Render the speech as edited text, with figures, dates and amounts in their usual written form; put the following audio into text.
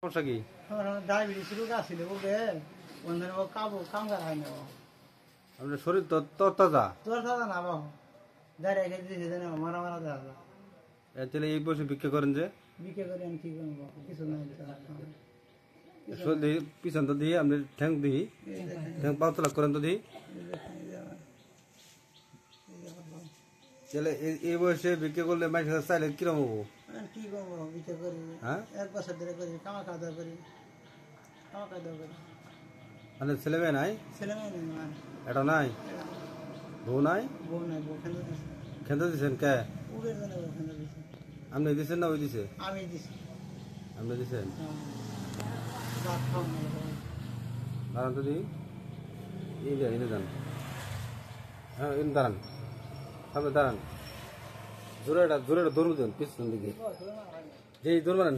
সমস্যা কি? ডায়াবেটিস রোগ আছিল ওকে বন্ধন ও কাম করা হয় না আপনার শরীর তো তরতাজা। তোর দাদা না বাবু দাঁড়িয়ে খেতে দিয়েছে জানো মারা মারা দাদা তাহলে এই বয়সে ভিক্ষা করেন যে? বিকে করে আমি কি করবো কিছু নাই শরীর পিছন তো দিই আপনি ঠ্যাং দিই ঠ্যাং পাতলা করেন তো দিই। তাহলে এই বয়সে ভিক্ষা করলে মানুষের চাইলে কিরম হবো? কি করবো বিকে করি হ্যাঁ 1 বছর ধরে করি কামা খাওয়া দাওয়া করি মানে ছেলে মেয়ে নাই? ছেলে মেয়ে নেই এটা নাই, বউ নাই? বউ নাই বউ খেলে দিচ্ছে খেতে দিচ্ছেন কে? উড়ে জানে বউ খেলে দিচ্ছে আপনি দিচ্ছেন না ওই দিছে? আমি দিছি আপনি দিচ্ছেন? ভাত খাও না দাঁড়ান তো দিই এনে যান। হ্যাঁ এনে দাঁড়ান, সামনে দাঁড়ান, জোরে জোরে দৌড় দেন পিছন দিকে যেই দৌড় মারেন।